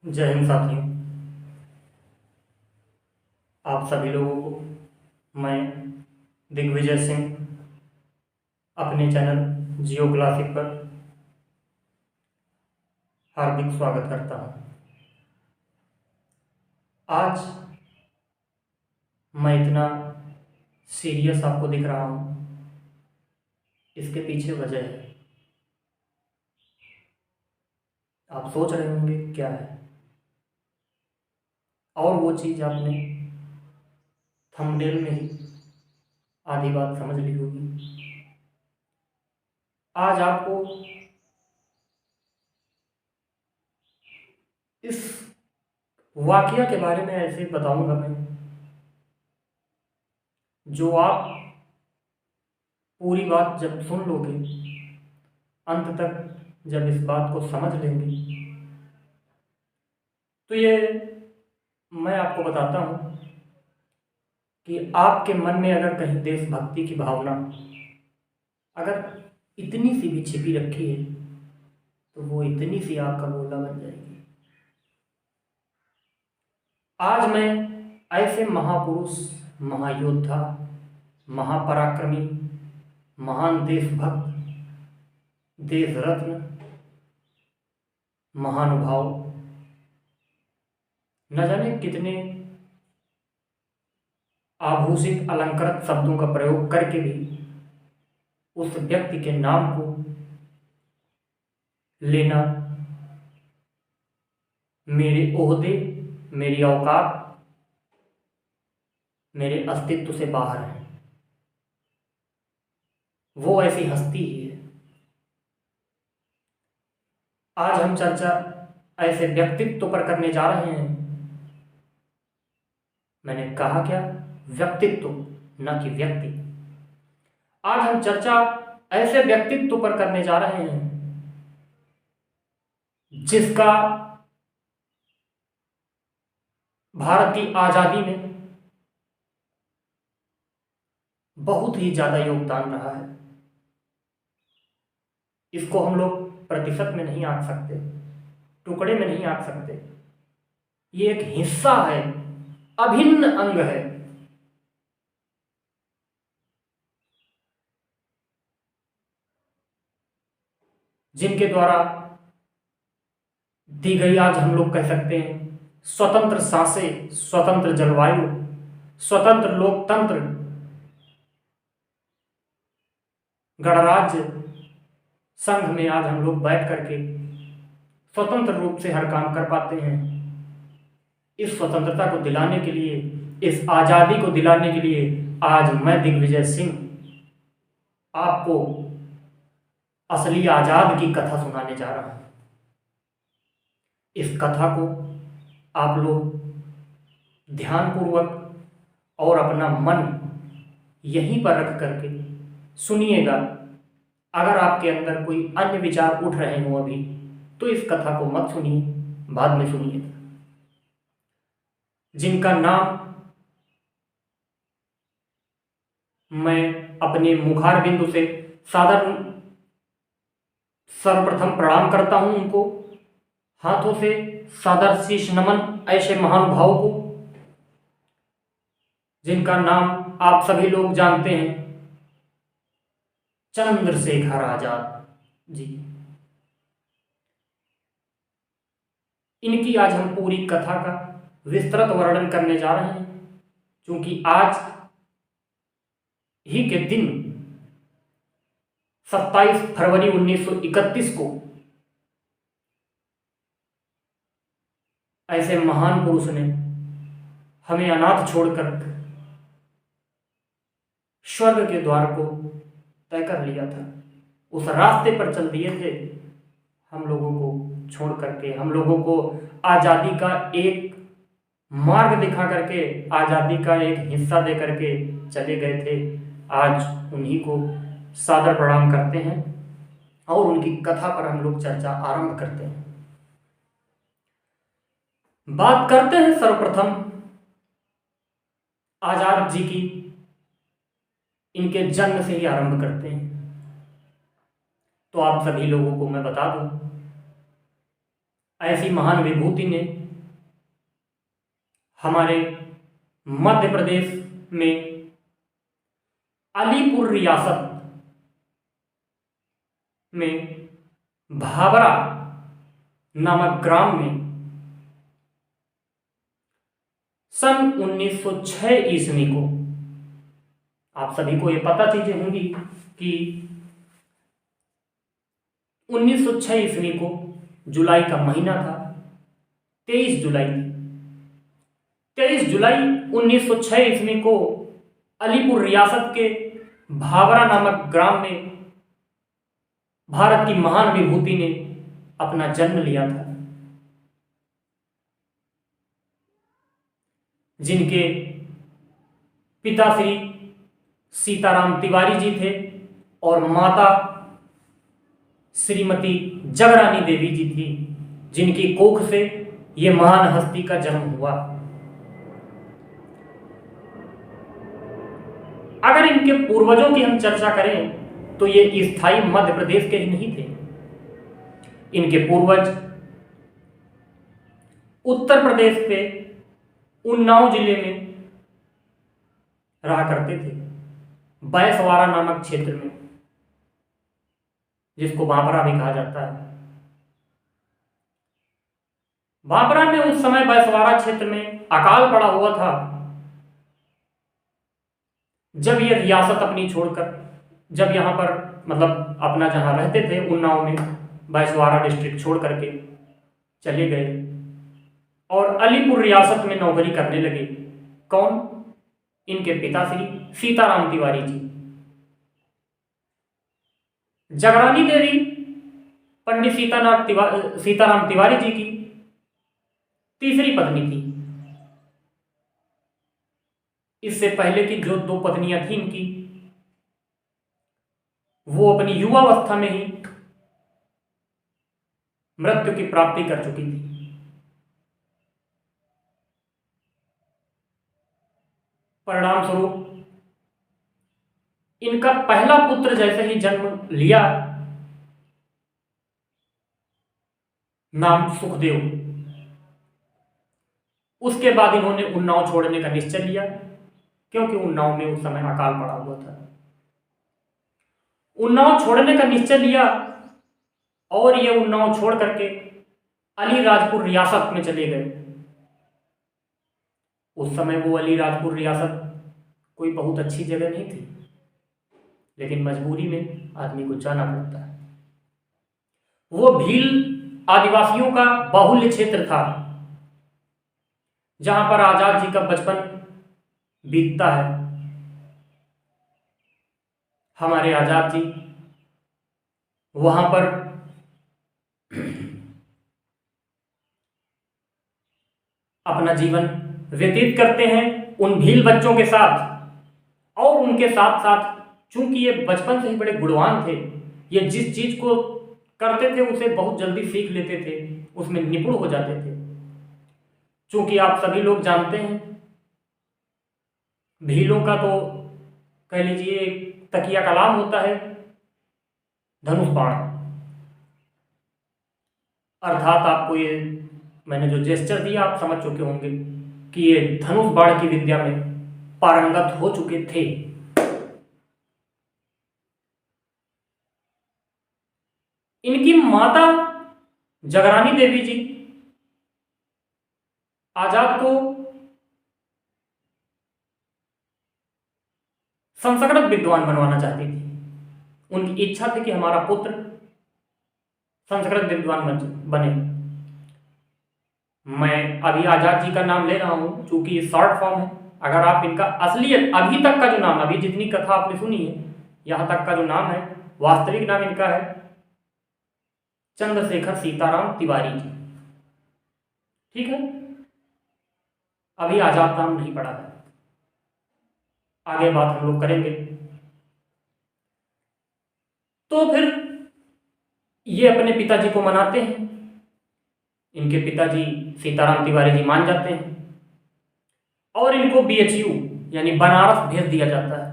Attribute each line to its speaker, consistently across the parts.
Speaker 1: जय हिंद साथियों। आप सभी लोगों को मैं दिग्विजय सिंह अपने चैनल जियो क्लासिक पर हार्दिक स्वागत करता हूं। आज मैं इतना सीरियस आपको दिख रहा हूं, इसके पीछे वजह है। आप सोच रहे होंगे क्या है, और वो चीज़ आपने थंबनेल में ही आधी बात समझ ली होगी। आज आपको इस वाकया के बारे में ऐसे बताऊंगा मैं, जो आप पूरी बात जब सुन लोगे, अंत तक जब इस बात को समझ लेंगे, तो ये मैं आपको बताता हूँ कि आपके मन में अगर कहीं देशभक्ति की भावना अगर इतनी सी भी छिपी रखी है, तो वो इतनी सी आग का गोला बन जाएगी। आज मैं ऐसे महापुरुष, महायोद्धा, महापराक्रमी, महान देशभक्त, देश रत्न, महानुभाव, न जाने कितने आभूषित अलंकृत शब्दों का प्रयोग करके भी उस व्यक्ति के नाम को लेना मेरे ओहदे, मेरी औकात, मेरे अस्तित्व से बाहर है। वो ऐसी हस्ती ही है। आज हम चर्चा ऐसे व्यक्तित्व पर करने जा रहे हैं। मैंने कहा क्या? व्यक्तित्व, न कि व्यक्ति। आज हम चर्चा ऐसे व्यक्तित्व पर करने जा रहे हैं जिसका भारत की आजादी में बहुत ही ज्यादा योगदान रहा है। इसको हम लोग प्रतिशत में नहीं आंक सकते, टुकड़े में नहीं आंक सकते। ये एक हिस्सा है, अभिन्न अंग है। जिनके द्वारा दी गई, आज हम लोग कह सकते हैं, स्वतंत्र सांसें, स्वतंत्र जलवायु, स्वतंत्र लोकतंत्र, गणराज्य संघ में आज हम लोग बैठ करके स्वतंत्र रूप से हर काम कर पाते हैं। इस स्वतंत्रता को दिलाने के लिए, इस आजादी को दिलाने के लिए आज मैं दिग्विजय सिंह आपको असली आजाद की कथा सुनाने जा रहा हूं। इस कथा को आप लोग ध्यानपूर्वक और अपना मन यहीं पर रख करके सुनिएगा। अगर आपके अंदर कोई अन्य विचार उठ रहे हो अभी, तो इस कथा को मत सुनिए, बाद में सुनिए। जिनका नाम मैं अपने मुखार बिंदु से सादर सर्वप्रथम प्रणाम करता हूं, उनको हाथों से सादर शीश नमन ऐसे महानुभाव को, जिनका नाम आप सभी लोग जानते हैं, चंद्रशेखर आजाद जी। इनकी आज हम पूरी कथा का विस्तृत वर्णन करने जा रहे हैं, क्योंकि आज ही के दिन 27 फरवरी 1931 को ऐसे महान पुरुष ने हमें अनाथ छोड़कर स्वर्ग के द्वार को तय कर लिया था। उस रास्ते पर चल दिए थे, हम लोगों को छोड़ करके, हम लोगों को आजादी का एक मार्ग दिखा करके, आजादी का एक हिस्सा दे करके चले गए थे। आज उन्हीं को सादर प्रणाम करते हैं और उनकी कथा पर हम लोग चर्चा आरंभ करते हैं। बात करते हैं सर्वप्रथम आजाद जी की। इनके जन्म से ही आरंभ करते हैं। तो आप सभी लोगों को मैं बता दूं, ऐसी महान विभूति ने हमारे मध्य प्रदेश में अलीपुर रियासत में भाबरा नामक ग्राम में सन 1906 ईस्वी को, आप सभी को ये पता चीजें होंगी कि 1906 ईस्वी को जुलाई का महीना था, 23 जुलाई थी। 23 जुलाई 1906 ईस्वी को अलीपुर रियासत के भाबरा नामक ग्राम में भारत की महान विभूति ने अपना जन्म लिया था, जिनके पिता श्री सीताराम तिवारी जी थे और माता श्रीमती जगरानी देवी जी थी, जिनकी कोख से ये महान हस्ती का जन्म हुआ। अगर इनके पूर्वजों की हम चर्चा करें तो ये स्थायी मध्य प्रदेश के ही नहीं थे। इनके पूर्वज उत्तर प्रदेश पे उन्नाव जिले में रहा करते थे, बैसवाड़ा नामक क्षेत्र में, जिसको भाबरा भी कहा जाता है। भाबरा में उस समय बैसवाड़ा क्षेत्र में अकाल पड़ा हुआ था, जब ये रियासत अपनी छोड़कर, जब यहाँ पर मतलब अपना जहाँ रहते थे उन्नाव में, बैसवाड़ा डिस्ट्रिक्ट छोड़ करके चले गए और अलीपुर रियासत में नौकरी करने लगे। कौन? इनके पिता श्री सीताराम तिवारी जी। जगरानी देवी पंडित सीताराम तिवारी जी की तीसरी पत्नी थी। इससे पहले की जो दो पत्नियां थी इनकी, वो अपनी युवावस्था में ही मृत्यु की प्राप्ति कर चुकी थी। परिणाम स्वरूप इनका पहला पुत्र जैसे ही जन्म लिया, नाम सुखदेव, उसके बाद इन्होंने उन्नाव छोड़ने का निश्चय लिया, क्योंकि उन्नाव में उस समय अकाल पड़ा हुआ था। उन्नाव छोड़ने का निश्चय लिया और ये उन्नाव छोड़ करके अलीराजपुर रियासत में चले गए। उस समय वो अलीराजपुर रियासत कोई बहुत अच्छी जगह नहीं थी, लेकिन मजबूरी में आदमी को जाना पड़ता है। वो भील आदिवासियों का बाहुल्य क्षेत्र था, जहां पर आजाद जी का बचपन बीतता है। हमारे आजाद जी वहां पर अपना जीवन व्यतीत करते हैं उन भील बच्चों के साथ, और उनके साथ साथ चूंकि ये बचपन से ही बड़े गुणवान थे, ये जिस चीज को करते थे उसे बहुत जल्दी सीख लेते थे, उसमें निपुण हो जाते थे। चूंकि आप सभी लोग जानते हैं भीलों का तो कह लीजिए तकिया कलाम होता है धनुष बाण, अर्थात आपको ये मैंने जो जेस्चर दिया आप समझ चुके होंगे कि ये धनुष बाण की विद्या में पारंगत हो चुके थे। इनकी माता जगरानी देवी जी आजाद को संस्कृत विद्वान बनवाना चाहती थी। उनकी इच्छा थी कि हमारा पुत्र संस्कृत विद्वान बने। मैं अभी आजाद जी का नाम ले रहा हूं चूंकि ये शॉर्ट फॉर्म है। अगर आप इनका असलियत अभी तक का जो नाम, अभी जितनी कथा आपने सुनी है यहां तक का जो नाम है, वास्तविक नाम इनका है चंद्रशेखर सीताराम तिवारी जी। ठीक है, अभी आजाद नाम नहीं पड़ा है, आगे बात हम लोग करेंगे। तो फिर ये अपने पिताजी को मनाते हैं। इनके पिताजी सीताराम तिवारी जी मान जाते हैं और इनको BHU यानी बनारस भेज दिया जाता है।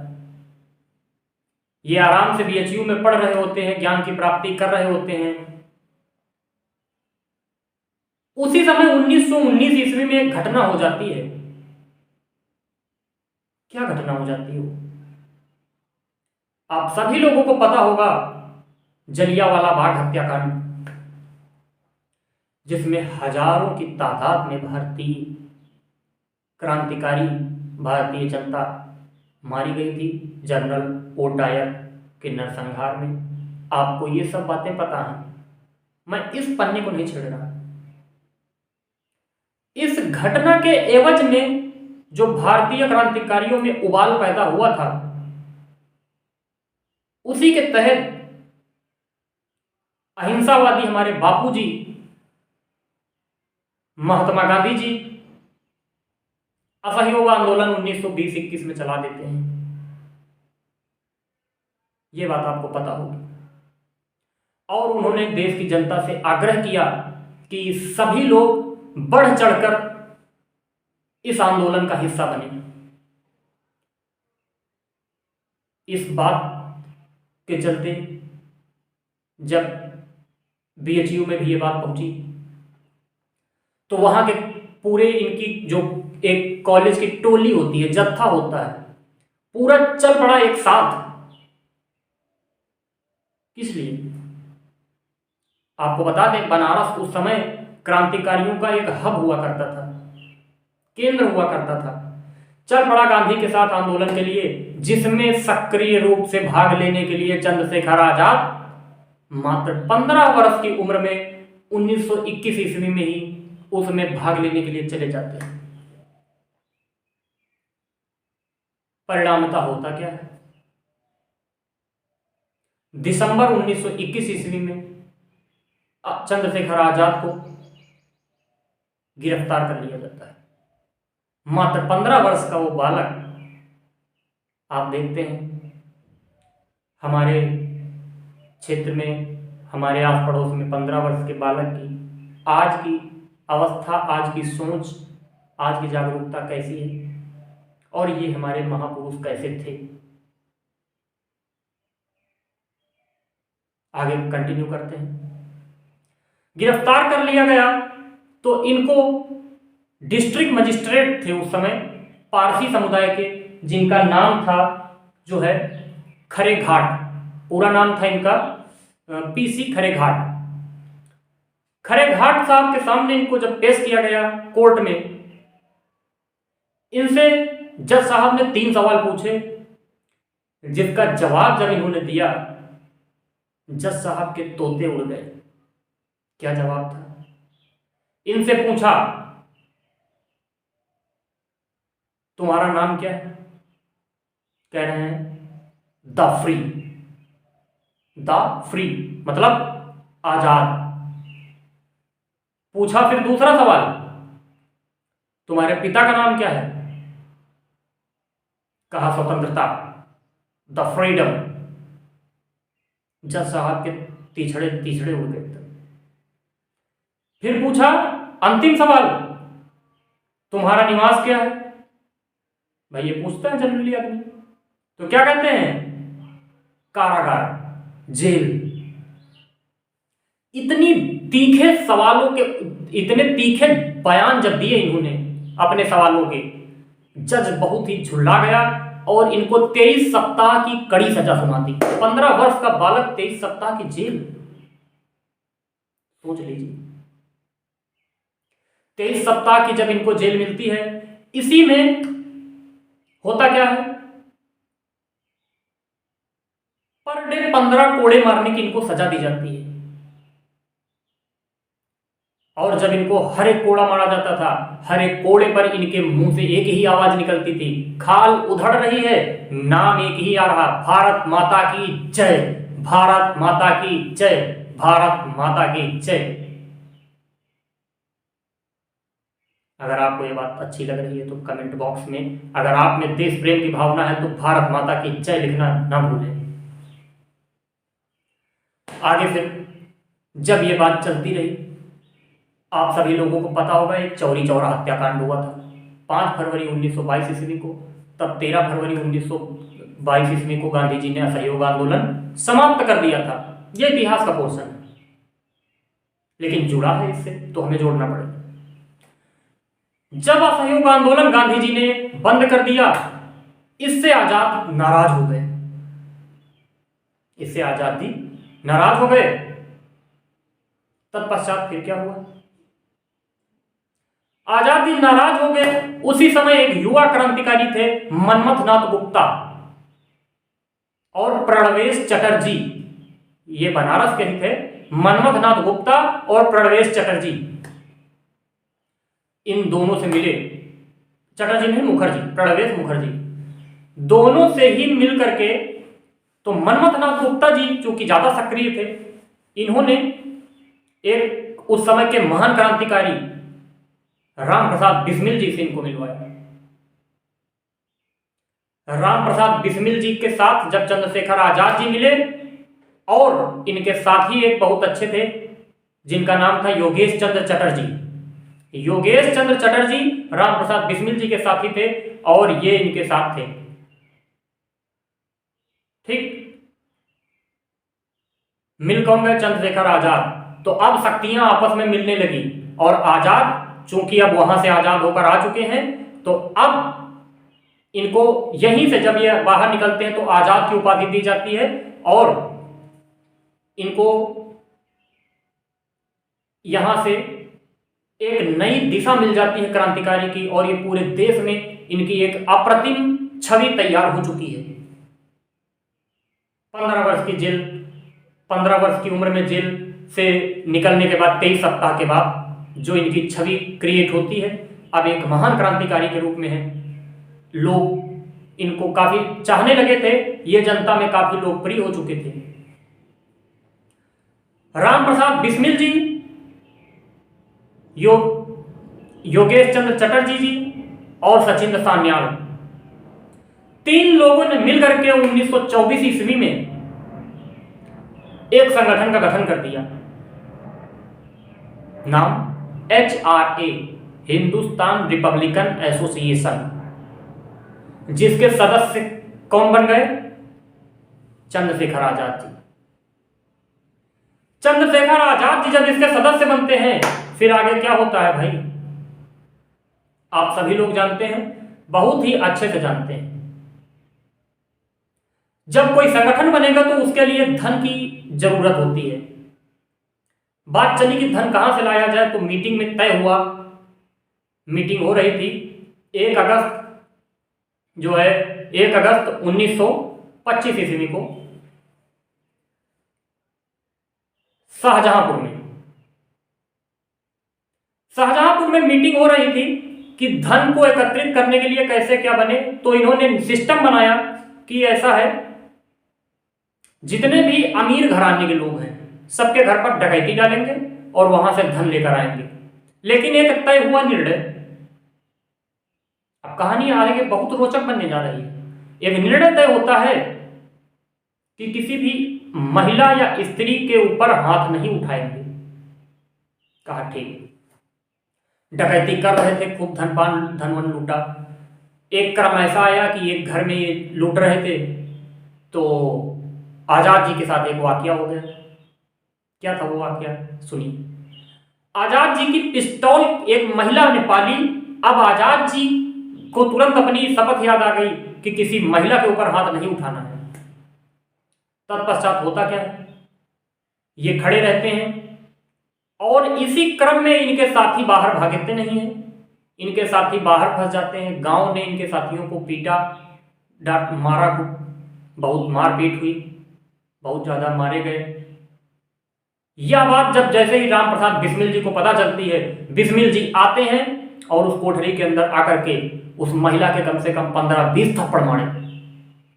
Speaker 1: ये आराम से BHU में पढ़ रहे होते हैं, ज्ञान की प्राप्ति कर रहे होते हैं। उसी समय 1919 ईस्वी में एक घटना हो जाती है। क्या घटना हो जाती है वो आप सभी लोगों को पता होगा, जलियांवाला बाग हत्याकांड, जिसमें हजारों की तादाद में भारतीय क्रांतिकारी, भारतीय जनता मारी गई थी जनरल ओ डायर के नरसंहार में। आपको ये सब बातें पता हैं, मैं इस पन्ने को नहीं छेड़ रहा। इस घटना के एवज में जो भारतीय क्रांतिकारियों में उबाल पैदा हुआ था, उसी के तहत अहिंसावादी हमारे बापूजी महात्मा गांधी जी असहयोग आंदोलन 1920-21 में चला देते हैं। यह बात आपको पता होगी। और उन्होंने देश की जनता से आग्रह किया कि सभी लोग बढ़ चढ़कर इस आंदोलन का हिस्सा बने। इस बात के चलते जब बीएचयू में भी ये बात पहुंची, तो वहां के पूरे इनकी जो एक कॉलेज की टोली होती है, जत्था होता है, पूरा चल पड़ा एक साथ। किस लिए? आपको बता दें, बनारस उस समय क्रांतिकारियों का एक हब हुआ करता था, केंद्र हुआ करता था। चल पड़ा गांधी के साथ आंदोलन के लिए, जिसमें सक्रिय रूप से भाग लेने के लिए चंद्रशेखर आजाद मात्र 15 वर्ष की उम्र में 1921 ईस्वी में ही उसमें भाग लेने के लिए चले जाते हैं। परिणामतः होता क्या है? दिसंबर 1921 ईस्वी में चंद्रशेखर आजाद को गिरफ्तार कर लिया जाता है। मात्र 15 वर्ष का वो बालक, आप देखते हैं हमारे क्षेत्र में, हमारे आस पड़ोस में 15 वर्ष के बालक की आज की अवस्था, आज की सोच, आज की जागरूकता कैसी है, और ये हमारे महापुरुष कैसे थे। आगे कंटिन्यू करते हैं। गिरफ्तार कर लिया गया तो इनको डिस्ट्रिक्ट मजिस्ट्रेट थे उस समय पारसी समुदाय के, जिनका नाम था जो है खरे घाट, पूरा नाम था इनका पीसी खरे घाट। खरे घाट साहब के सामने इनको जब पेश किया गया कोर्ट में, इनसे जज साहब ने 3 सवाल पूछे, जिसका जवाब जब इन्होंने दिया, जज साहब के तोते उड़ गए। क्या जवाब था? इनसे पूछा, तुम्हारा नाम क्या है? कह रहे हैं द फ्री। द फ्री मतलब आजाद। पूछा फिर दूसरा सवाल, तुम्हारे पिता का नाम क्या है? कहा स्वतंत्रता, द फ्रीडम। जज साहब के तीछड़े उड़ गए। फिर पूछा अंतिम सवाल, तुम्हारा निवास क्या है? भाई ये पूछता है जनरली आदमी, तो क्या कहते हैं? कारागार, जेल। इतनी तीखे सवालों के, इतने तीखे बयान जब दिए इन्होंने अपने सवालों के, जज बहुत ही झुल्ला गया और इनको 23 सप्ताह की कड़ी सजा सुना दी। 15 वर्ष का बालक, 23 सप्ताह की जेल, सोच लीजिए। 23 सप्ताह की जब इनको जेल मिलती है, इसी में होता क्या है, पर डे 15 कोड़े मारने की इनको सजा दी जाती है। और जब इनको हर एक कोड़ा मारा जाता था, हर एक कोड़े पर इनके मुंह से एक ही आवाज निकलती थी, खाल उधड़ रही है, नाम एक ही आ रहा, भारत माता की जय, भारत माता की जय, भारत माता की जय। अगर आपको ये बात अच्छी लग रही है तो कमेंट बॉक्स में, अगर आप में देश प्रेम की भावना है तो भारत माता की जय लिखना ना भूलें। आगे फिर जब ये बात चलती रही, आप सभी लोगों को पता होगा एक चौरी चौरा हत्याकांड हुआ था 5 फरवरी 1922 ईस्वी को। तब 13 फरवरी 1922 ईस्वी को गांधी जी ने असहयोग आंदोलन समाप्त कर दिया था। यह इतिहास का पोर्शन है, लेकिन जुड़ा है इससे तो हमें जोड़ना पड़ेगा। जब असहयोग आंदोलन गांधी जी ने बंद कर दिया, इससे आजाद नाराज हो गए, इससे आजादी नाराज हो गए। तत्पश्चात फिर क्या हुआ? आजादी नाराज हो गए। उसी समय एक युवा क्रांतिकारी थे मनमथनाथ गुप्ता और प्रणवेश चटर्जी, ये बनारस के ही थे, मनमथनाथ गुप्ता और प्रणवेश चटर्जी। इन दोनों से मिले, चटर्जी नहीं मुखर्जी, प्रणवेश मुखर्जी, दोनों से ही मिल करके, तो मनमथनाथ गुप्ता जी चूंकि ज्यादा सक्रिय थे, इन्होंने एक उस समय के महान क्रांतिकारी राम प्रसाद बिस्मिल जी से इनको मिलवाया। राम प्रसाद बिस्मिल जी के साथ जब चंद्रशेखर आजाद जी मिले, और इनके साथ ही एक बहुत अच्छे थे जिनका नाम था योगेश चंद्र चटर्जी। योगेश चंद्र चटर्जी राम प्रसाद बिस्मिल जी के साथी थे और ये इनके साथ थे। ठीक, मिल कौन गए? चंद्रशेखर आजाद। तो अब शक्तियां आपस में मिलने लगी, और आजाद चूंकि अब वहां से आजाद होकर आ चुके हैं, तो अब इनको यहीं से जब ये बाहर निकलते हैं तो आजाद की उपाधि दी जाती है, और इनको यहां से एक नई दिशा मिल जाती है क्रांतिकारी की, और ये पूरे देश में इनकी एक अप्रतिम छवि तैयार हो चुकी है। 15 वर्ष की जेल, 15 वर्ष की उम्र में जेल से निकलने के बाद 23 सप्ताह के बाद जो इनकी छवि क्रिएट होती है, अब एक महान क्रांतिकारी के रूप में है। लोग इनको काफी चाहने लगे थे, ये जनता में काफी लोकप्रिय हो चुके थे। राम प्रसाद बिस्मिल जी, योगेश चंद्र चटर्जी जी और सचिंद्र सान्याल, तीन लोगों ने मिलकर के 1924 ईस्वी में एक संगठन का गठन कर दिया, नाम HRA, हिंदुस्तान रिपब्लिकन एसोसिएशन, जिसके सदस्य कौन बन गए? चंद्रशेखर आजाद जी। चंद्रशेखर आजाद जी जब इसके सदस्य बनते हैं, फिर आगे क्या होता है भाई? आप सभी लोग जानते हैं, बहुत ही अच्छे से जानते हैं। जब कोई संगठन बनेगा तो उसके लिए धन की जरूरत होती है। बात चली कि धन कहां से लाया जाए, तो मीटिंग में तय हुआ, मीटिंग हो रही थी 1 अगस्त जो है 1 अगस्त 1925 ईस्वी को शाहजहांपुर में मीटिंग हो रही थी कि धन को एकत्रित करने के लिए कैसे क्या बने। तो इन्होंने सिस्टम बनाया कि ऐसा है, जितने भी अमीर घराने के लोग हैं सबके घर पर डकैती डालेंगे और वहां से धन लेकर आएंगे। लेकिन एक तय हुआ निर्णय, अब कहानी आगे बहुत रोचक बनने जा रही है। एक निर्णय तय होता है कि किसी भी महिला या स्त्री के ऊपर हाथ नहीं उठाएंगे। कहा ठीक। डकैती कर रहे थे, खूब धनवन लूटा। एक क्रम ऐसा आया कि एक घर में ये लूट रहे थे, तो आजाद जी के साथ एक वाकया हो गया। क्या था वो वाकया, सुनिए। आजाद जी की पिस्तौल एक महिला ने पाली। अब आजाद जी को तुरंत अपनी शपथ याद आ गई कि किसी महिला के ऊपर हाथ नहीं उठाना है। तत्पश्चात होता क्या है, ये खड़े रहते हैं और इसी क्रम में इनके साथी बाहर भागते नहीं हैं, इनके साथी बाहर फंस जाते हैं। गांव ने इनके साथियों को पीटा, डांट मारा, बहुत मारपीट हुई, बहुत ज्यादा मारे गए। यह बात जब जैसे ही राम प्रसाद बिस्मिल जी को पता चलती है, बिस्मिल जी आते हैं और उस कोठरी के अंदर आकर के उस महिला के कम से कम 15-20 थप्पड़ मारे,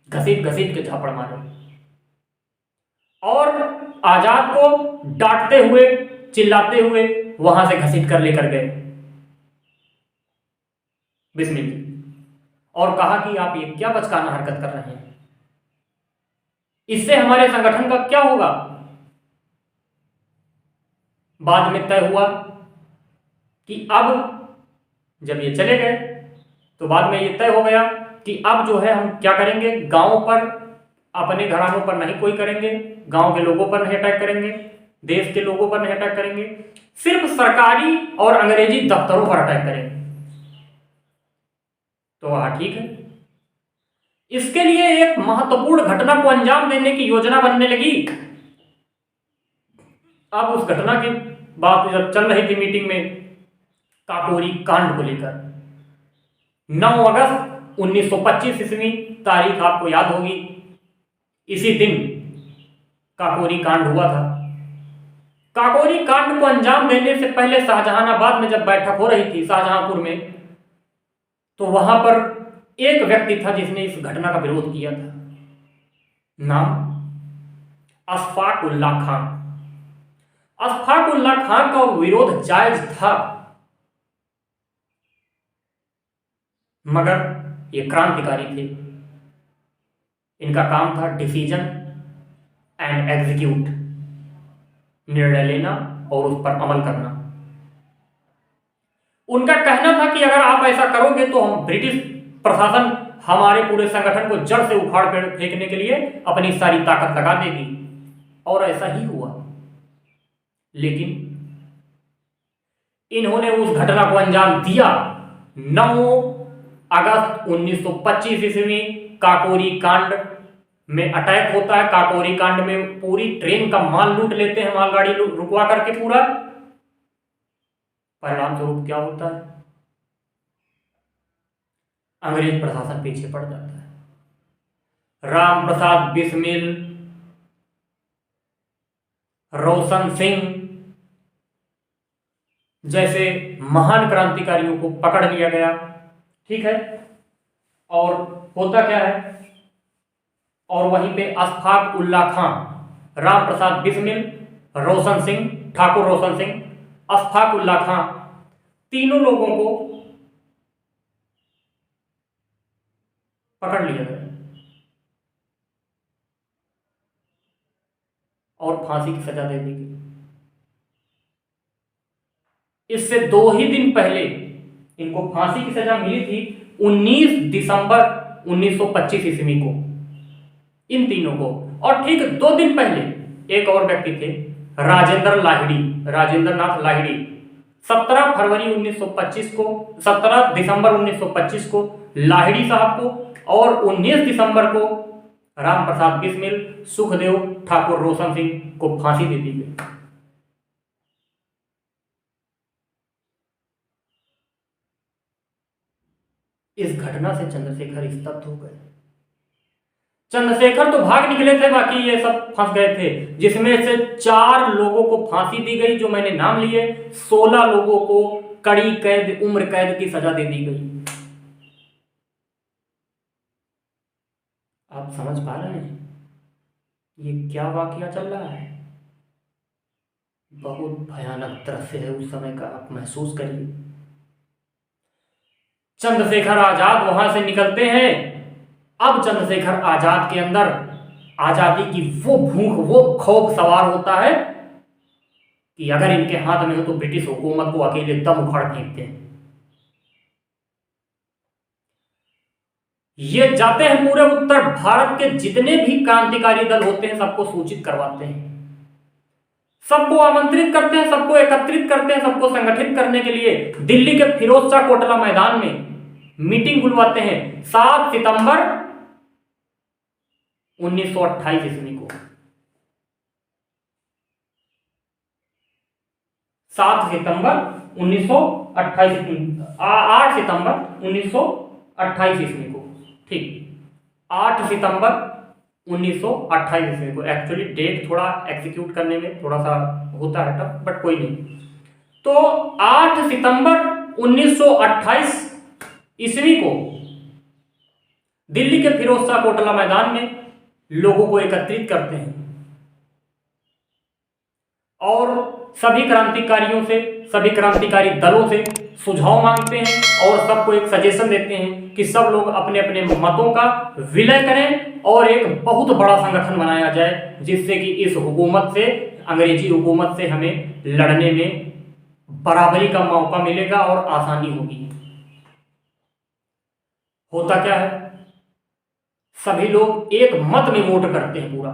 Speaker 1: घसीट घसीट के थप्पड़ मारे, और आजाद को डांटते हुए चिल्लाते हुए वहां से घसीट कर लेकर गए बिस्मिल जी, और कहा कि आप ये क्या बचकाना हरकत कर रहे हैं, इससे हमारे संगठन का क्या होगा। बाद में तय हुआ कि अब जब ये चले गए तो बाद में ये तय हो गया कि अब जो है हम क्या करेंगे, गांव पर, अपने घरानों पर नहीं कोई करेंगे, गांव के लोगों पर नहीं अटैक करेंगे, देश के लोगों पर नहीं अटैक करेंगे, सिर्फ सरकारी और अंग्रेजी दफ्तरों पर अटैक करेंगे। तो वहां ठीक है। इसके लिए एक महत्वपूर्ण घटना को अंजाम देने की योजना बनने लगी। अब उस घटना की बात जब चल रही थी मीटिंग में, काकोरी कांड को लेकर, 9 अगस्त 1925 ईस्वी, तारीख आपको याद होगी, इसी दिन काकोरी कांड हुआ था। काकोरी कांड को अंजाम देने से पहले शाहजहानाबाद में जब बैठक हो रही थी, शाहजहांपुर में, तो वहां पर एक व्यक्ति था जिसने इस घटना का विरोध किया था। नाम अशफाक उल्लाह खान। अशफाक उल्लाह खान का विरोध जायज था, मगर ये क्रांतिकारी थे। इनका काम था डिसीजन एंड एग्जीक्यूट, निर्णय लेना और उस पर अमल करना। उनका कहना था कि अगर आप ऐसा करोगे तो हम ब्रिटिश प्रशासन हमारे पूरे संगठन को जड़ से उखाड़ फेंकने के लिए अपनी सारी ताकत लगा देगी, और ऐसा ही हुआ। लेकिन इन्होंने उस घटना को अंजाम दिया। 9 अगस्त 1925 ईस्वी काकोरी कांड में अटैक होता है। काकोरी कांड में पूरी ट्रेन का माल लूट लेते हैं, मालगाड़ी रुकवा करके पूरा। परिणाम स्वरूप क्या होता है? अंग्रेज प्रशासन पीछे पड़ जाता है। राम प्रसाद बिस्मिल, रोशन सिंह जैसे महान क्रांतिकारियों को पकड़ लिया गया। ठीक है, और होता क्या है, और वहीं पे अशफाक उल्लाह खान, राम प्रसाद बिस्मिल, रोशन सिंह, ठाकुर रोशन सिंह, अशफाक उल्लाह खान, तीनों लोगों को पकड़ लिया गया और फांसी की सजा दे दी गई। इससे 2 ही दिन पहले इनको फांसी की सजा मिली थी, 19 दिसंबर 1925 ईस्वी को, इन तीनों को। और ठीक 2 दिन पहले एक और व्यक्ति थे, राजेंद्र नाथ लाहिड़ी। 17 फरवरी 1925 को, 17 दिसंबर 1925 को लाहिड़ी साहब को, और 19 दिसंबर को राम प्रसाद बिस्मिल, सुखदेव, ठाकुर रोशन सिंह को फांसी दे दी गई। इस घटना से चंद्रशेखर स्तब्ध हो गए। चंद्रशेखर तो भाग निकले थे, बाकी ये सब फंस गए थे, जिसमें से 4 लोगों को फांसी दी गई, जो मैंने नाम लिए। 16 लोगों को कड़ी कैद, उम्र कैद की सजा दे दी गई। आप समझ पा रहे हैं ये क्या वाकया चल रहा है? बहुत भयानक दृश्य है उस समय का, आप महसूस करिए। चंद्रशेखर आजाद वहां से निकलते हैं। अब चंद्रशेखर आजाद के अंदर आजादी की वो भूख, वो खौफ सवार होता है कि अगर इनके हाथ में हो तो ब्रिटिश हुकूमत को अकेले दम उखाड़ फेंकते हैं। ये जाते हैं पूरे उत्तर भारत के जितने भी क्रांतिकारी दल होते हैं सबको सूचित करवाते हैं, सबको आमंत्रित करते हैं, सबको एकत्रित करते हैं, सबको संगठित करने के लिए दिल्ली के फिरोज शाह कोटला मैदान में मीटिंग बुलवाते हैं 7 सितंबर 1928 ईस्वी को। 7 सितंबर 1928, 8 सितंबर 1928 ईस्वी को, ठीक, 8 सितंबर 1928 ईस्वी को। एक्चुअली डेट थोड़ा एग्जीक्यूट करने में थोड़ा सा होता है टफ, बट कोई नहीं। तो 8 सितंबर 1928 ईस्वी को दिल्ली के फिरोज शाह कोटला मैदान में लोगों को एकत्रित करते हैं और सभी क्रांतिकारियों से, सभी क्रांतिकारी दलों से सुझाव मांगते हैं और सबको एक सजेशन देते हैं कि सब लोग अपने अपने मतों का विलय करें और एक बहुत बड़ा संगठन बनाया जाए, जिससे कि इस हुकूमत से, अंग्रेजी हुकूमत से हमें लड़ने में बराबरी का मौका मिलेगा और आसानी होगी। होता क्या है, सभी लोग एक मत में वोट करते हैं पूरा,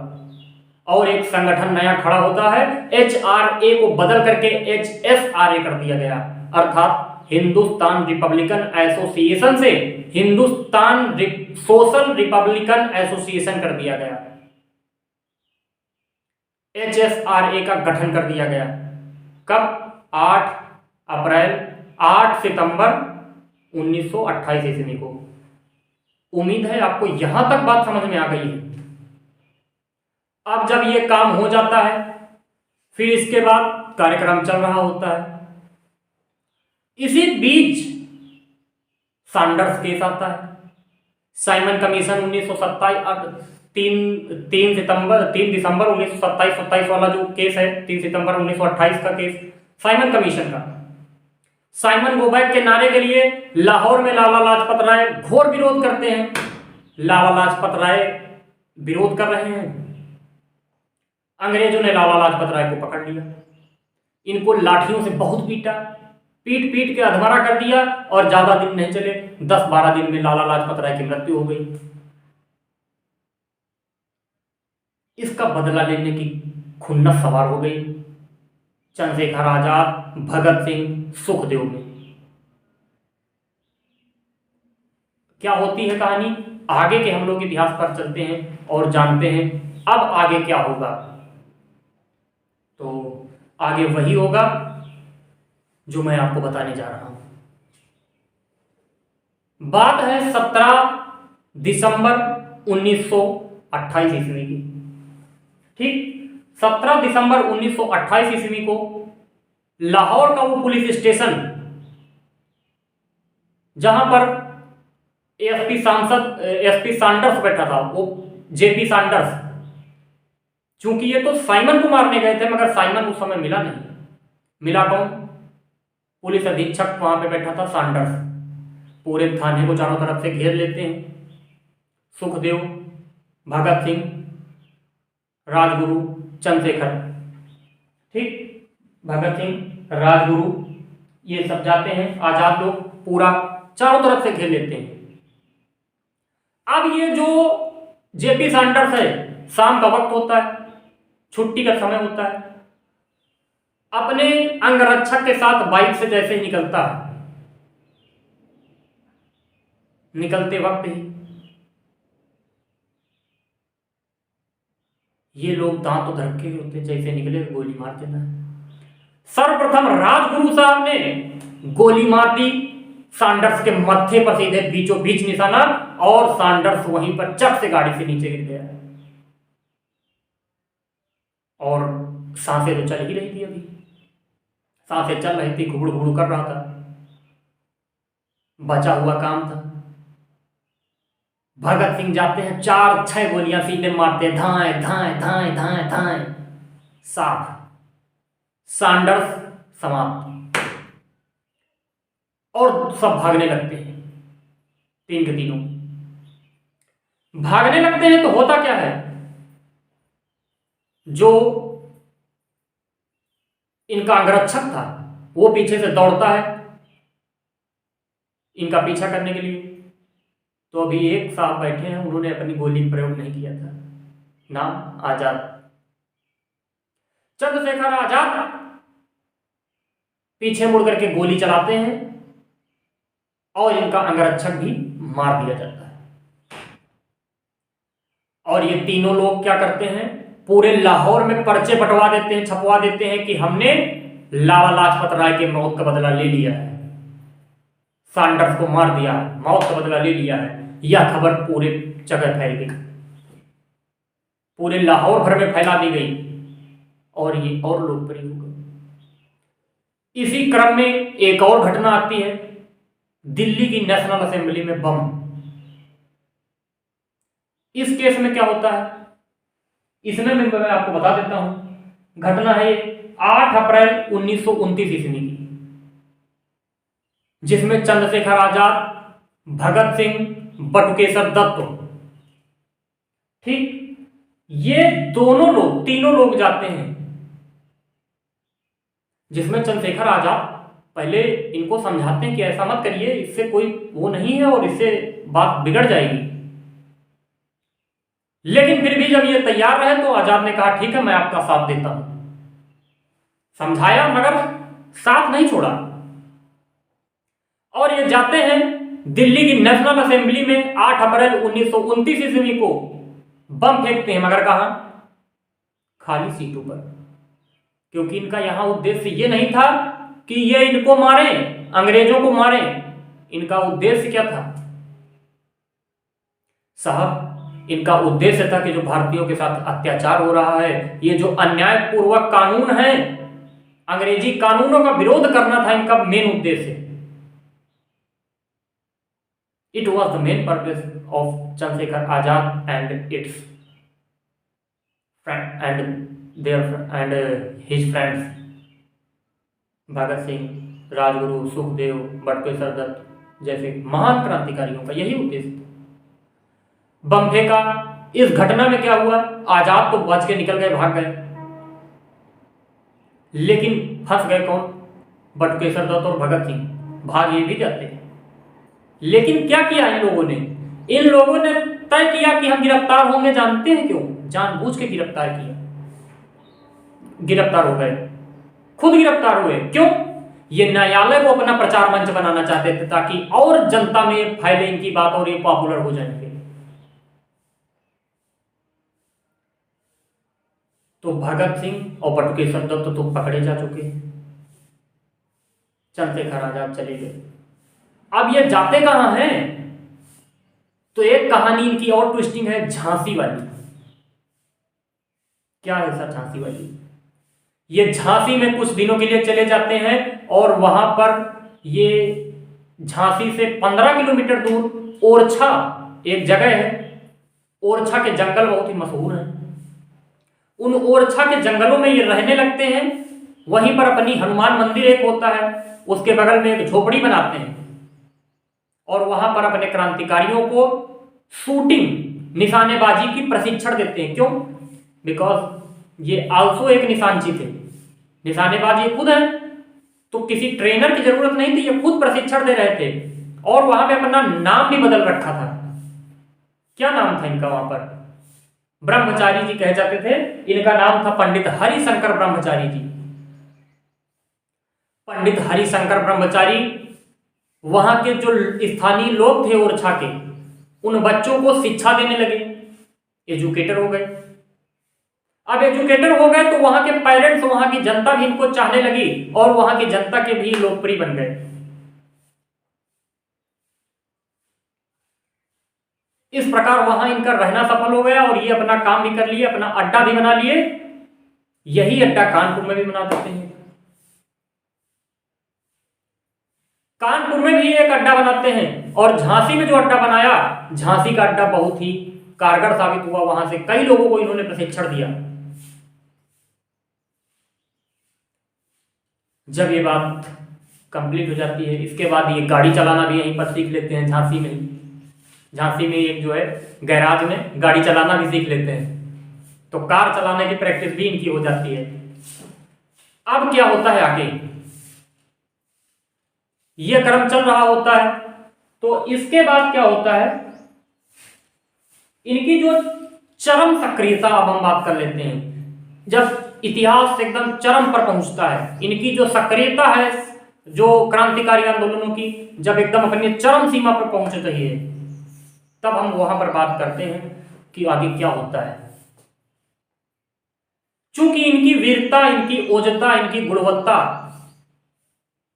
Speaker 1: और एक संगठन नया खड़ा होता है, HRA को बदल करके HSRA कर दिया गया, अर्थात हिंदुस्तान रिपब्लिकन एसोसिएशन से हिंदुस्तान सोशल रिपब्लिकन एसोसिएशन कर दिया गया। HSRA का गठन कर दिया गया कब? 8 सितंबर 1928 ईस्वी को। उम्मीद है आपको यहां तक बात समझ में आ गई है। अब जब ये काम हो जाता है, फिर इसके बाद कार्यक्रम चल रहा होता है। इसी बीच सैंडर्स केस आता है। साइमन कमीशन 3 दिसंबर 1927 वाला जो केस है, 3 सितंबर 1928 का केस साइमन कमीशन का। साइमन गो बैक के नारे के लिए लाहौर में लाला लाजपत राय घोर विरोध करते हैं। लाला लाजपत राय विरोध कर रहे हैं, अंग्रेजों ने लाला लाजपत राय को पकड़ लिया, इनको लाठियों से बहुत पीटा, पीट पीट के अधमरा कर दिया, और ज्यादा दिन नहीं चले, 10-12 दिन में लाला लाजपत राय की मृत्यु हो गई। इसका बदला लेने की खुन्नस सवार हो गई चंद्रशेखर आजाद, भगत सिंह, सुखदेव में। क्या होती है कहानी? आगे के हम लोग इतिहास पर चलते हैं और जानते हैं अब आगे क्या होगा। तो आगे वही होगा जो मैं आपको बताने जा रहा हूं। बात है 17 दिसंबर 1928 ईस्वी की। ठीक, 17 दिसंबर 1928 ईस्वी को लाहौर का वो पुलिस स्टेशन जहां पर एसपी सैंडर्स बैठा था, वो जेपी सैंडर्स। चूंकि ये तो साइमन को मारने गए थे, मगर साइमन उस समय मिला नहीं। मिला कौन? पुलिस अधीक्षक वहां पे बैठा था, सैंडर्स। पूरे थाने को चारों तरफ से घेर लेते हैं। सुखदेव, भगत सिंह, राजगुरु, चंद्रशेखर, ठीक, भगत सिंह, राजगुरु, ये सब जाते हैं। आजाद लोग पूरा चारों तरफ से घेर लेते हैं। अब ये जो जेपी सैंडर्स है, शाम का वक्त होता है, छुट्टी का समय होता है, अपने अंगरक्षक के साथ बाइक से जैसे ही निकलता है, निकलते वक्त ही ये लोग दांत तो धरके होते, जैसे निकले गोली मार देना है। सर्वप्रथम राजगुरु साहब ने गोली मार दी सैंडर्स के मत्थे पर, सीधे बीचों बीच निशाना, और सैंडर्स वहीं पर चट से गाड़ी से नीचे गिर गया। और सांसें तो चल ही रही थी, अभी सांसें चल रही थी, घुगड़ू घुगड़ू कर रहा था, बचा हुआ काम था। भगत सिंह जाते हैं, 4-6 गोलियां सीधे मारते हैं, धाए धाए धाए धाए धाए, साफ। सैंडर्स समाप्त, और सब भागने लगते हैं। 3 के तीनों भागने लगते हैं। तो होता क्या है, जो इनका अंगरक्षक था वो पीछे से दौड़ता है इनका पीछा करने के लिए। तो अभी एक साहब बैठे हैं, उन्होंने अपनी गोली प्रयोग नहीं किया था, नाम आजाद, चंद्रशेखर आजाद। पीछे मुड़ करके गोली चलाते हैं और इनका अंगरक्षक भी मार दिया जाता है। और ये तीनों लोग क्या करते हैं, पूरे लाहौर में पर्चे बंटवा देते हैं, छपवा देते हैं कि हमने लाला लाजपत राय के मौत का बदला ले लिया है, सैंडर्स को मार दिया, मौत का बदला ले लिया है। यह खबर पूरे जगह फैल गई, पूरे लाहौर भर में फैला दी गई, और ये और लोकप्रिय हो गई। इसी क्रम में एक और घटना आती है, दिल्ली की नेशनल असेंबली में बम। इस केस में क्या होता है, इसमें मैं आपको बता देता हूं। घटना है 8 अप्रैल 1929 ईस्वी की, जिसमें चंद्रशेखर आजाद, भगत सिंह, बटुकेश्वर दत्त, ठीक, ये तीनों लोग जाते हैं। जिसमें चंद्रशेखर आजाद पहले इनको समझाते हैं कि ऐसा मत करिए, इससे कोई वो नहीं है और इससे बात बिगड़ जाएगी। लेकिन फिर भी जब ये तैयार रहे तो आजाद ने कहा ठीक है मैं आपका साथ देता हूं, समझाया मगर साथ नहीं छोड़ा। और ये जाते हैं दिल्ली की नेशनल असेंबली में 8 अप्रैल 1929 ईस्वी को बम फेंकते हैं, मगर कहां? खाली सीटों पर। क्योंकि इनका यहां उद्देश्य ये नहीं था कि ये इनको मारें, अंग्रेजों को मारें। इनका उद्देश्य क्या था साहब? इनका उद्देश्य था कि जो भारतीयों के साथ अत्याचार हो रहा है, ये जो अन्यायपूर्वक कानून है, अंग्रेजी कानूनों का विरोध करना था इनका मेन उद्देश्य। It was the main purpose of Chandrashekhar Azad and it's and his friends Bhagat Singh, Rajguru, Sukhdev, Batukeshwar Dutt जैसे महान क्रांतिकारियों का यही उद्देश्य था। बम फेंका। इस घटना में क्या हुआ? आजाद तो बच के निकल गए, भाग गए, लेकिन फंस गए कौन? बटुकेश्वर दत्त और भगत सिंह। भाग ये भी जाते हैं, लेकिन क्या किया इन लोगों ने? इन लोगों ने तय किया कि हम गिरफ्तार होंगे। जानते हैं क्यों? जानबूझ के गिरफ्तार किया। गिरफ्तार हो गए, खुद गिरफ्तार हुए। क्यों? ये न्यायालय को अपना प्रचार मंच बनाना चाहते थे ताकि और जनता में फैले इनकी बात और ये पॉपुलर हो जाएंगे। तो भगत सिंह और बटुकेश्वर दत्त तो पकड़े जा चुके हैं, चंद्रशेखर आजाद चले गए। अब ये जाते कहां हैं? तो एक कहानी इनकी और ट्विस्टिंग है, झांसी वाली। क्या है सर झांसी वाली? ये झांसी में कुछ दिनों के लिए चले जाते हैं और वहां पर ये झांसी से 15 किलोमीटर दूर ओरछा एक जगह है। ओरछा के जंगल बहुत ही मशहूर हैं। उन ओरछा के जंगलों में ये रहने लगते हैं। वहीं पर अपनी हनुमान मंदिर एक होता है, उसके बगल में एक झोपड़ी बनाते हैं और वहां पर अपने क्रांतिकारियों को शूटिंग, निशानेबाजी की प्रशिक्षण देते हैं। क्यों? बिकॉज ये आल्सो एक निशानची थे, निशानेबाज ये खुद है, तो किसी ट्रेनर की जरूरत नहीं थी, ये खुद प्रशिक्षण दे रहे थे। और वहां पे अपना नाम भी बदल रखा था। क्या नाम था इनका वहां पर? ब्रह्मचारी जी कहे जाते थे। इनका नाम था पंडित हरिशंकर ब्रह्मचारी जी। पंडित हरिशंकर ब्रह्मचारी वहां के जो स्थानीय लोग थे ओरछा के, उन बच्चों को शिक्षा देने लगे, एजुकेटर हो गए। अब एजुकेटर हो गए तो वहां के पेरेंट्स, वहां की जनता भी इनको चाहने लगी और वहां की जनता के भी लोकप्रिय बन गए। इस प्रकार वहां इनका रहना सफल हो गया और ये अपना काम भी कर लिए, अपना अड्डा भी बना लिए। यही अड्डा कानपुर में भी बना देते हैं। कानपुर में भी एक अड्डा बनाते हैं और झांसी में जो अड्डा बनाया, झांसी का अड्डा बहुत ही कारगर साबित हुआ। वहां से कई लोगों को इन्होंने प्रशिक्षण दिया। जब ये बात कंप्लीट हो जाती है, इसके बाद ये गाड़ी चलाना भी यहीं पर सीख लेते हैं, झांसी में ही। झांसी में एक जो है गैराज में गाड़ी चलाना भी सीख लेते हैं, तो कार चलाने की प्रैक्टिस भी इनकी हो जाती है। अब क्या होता है आगे? ये क्रम चल रहा होता है, तो इसके बाद क्या होता है? इनकी जो चरम सक्रियता, अब हम बात कर लेते हैं, जब इतिहास एकदम चरम पर पहुंचता है, इनकी जो सक्रियता है, जो क्रांतिकारी आंदोलनों की जब एकदम अपनी चरम सीमा पर पहुंच रही है, तब हम वहां पर बात करते हैं कि आगे क्या होता है। चूंकि इनकी वीरता, इनकी ओजता, इनकी गुणवत्ता,